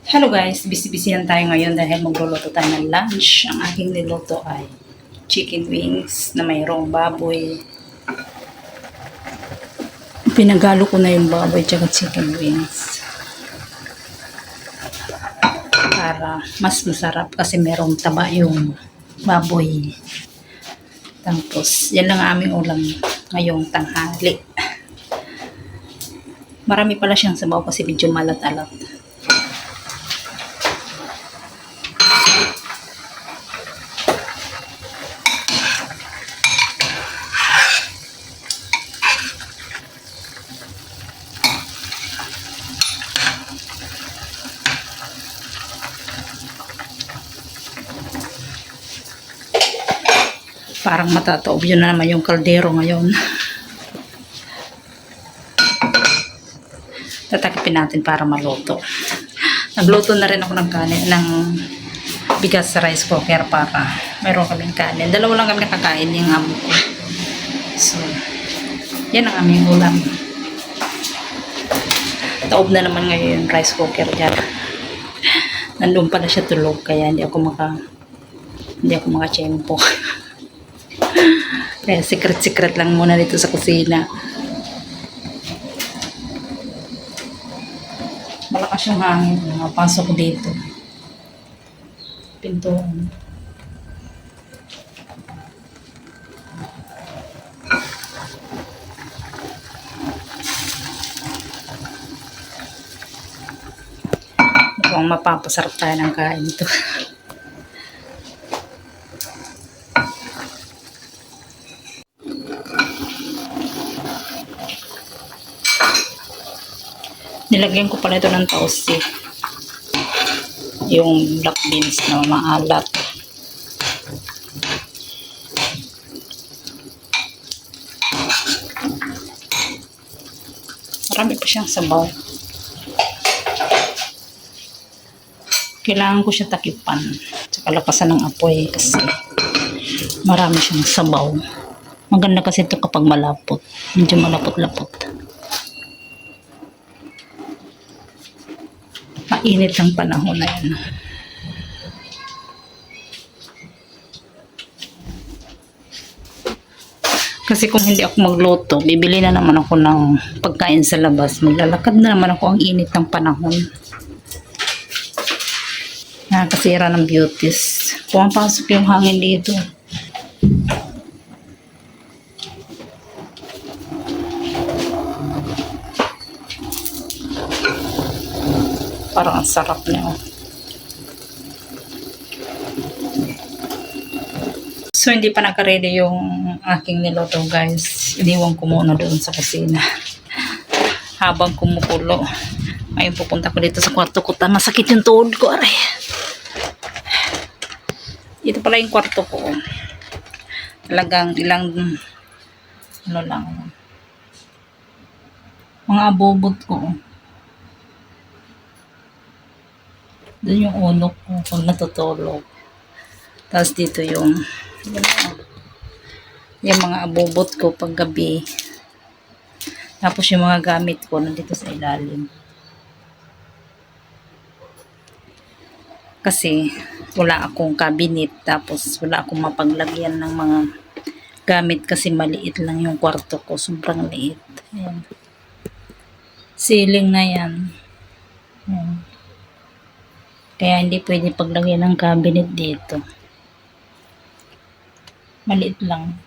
Hello guys, busy-busy lang tayo ngayon dahil magluluto tayo ng lunch. Ang aking niluto ay chicken wings na mayroong baboy. Pinagalo ko na yung baboy tsaka chicken wings para mas masarap kasi merong taba yung baboy. Tapos, yan lang ang aming ulam ngayong tanghali. Marami pala siyang sabaw kasi medyo malat-alat. Parang matataob yun na naman yung kaldero ngayon. Tatakipin natin para maluto. Nagluto na rin ako ng kanin, ng bigas sa rice cooker para mayroon kaming kanin. Dalawa lang kami nakakain yung amo ko. So, yan ang aming ulam. Taob na naman ngayon yung rice cooker dyan. Nandun pala siya tulog kaya hindi ako makachempo. Kaya secret lang muna dito sa kusina. Malakas yung hangin. Napasok dito. Pintuan. Mukhang mapapasarap tayo ng kain ito. Nilagyan ko pala ito ng tausi. Yung black beans na maalat. Marami pa siyang sabaw. Kailangan ko siya takipan. Tsaka lapasan ng apoy kasi marami siyang sabaw. Maganda kasi ito kapag malapot. Medyo malapot-lapot. Mainit ang panahon na yan. Kasi kung hindi ako magluto, bibili na naman ako ng pagkain sa labas. Maglalakad na naman ako ang init ng panahon. Nakakasira ng beauties. Pumapasok yung hangin dito. Parang ang sarap niya. So, hindi pa naka-ready yung aking niluto, guys. Iniwan ko muna doon sa kusina. Habang kumukulo. Ngayon pupunta ko dito sa kwarto ko. Masakit yung tuhod ko, aray. Ito pala yung kwarto ko. Talagang ilang, ano lang, mga abobot ko. Doon yung unok ko pag natutulog. Tapos dito yung mga abobot ko pag gabi. Tapos yung mga gamit ko nandito sa ilalim. Kasi wala akong cabinet. Tapos wala akong mapaglagyan ng mga gamit kasi maliit lang yung kwarto ko. Sobrang liit. Ayan. Ceiling na yan. Ayan. Kaya hindi pwede paglagyan ng cabinet dito. Maliit lang.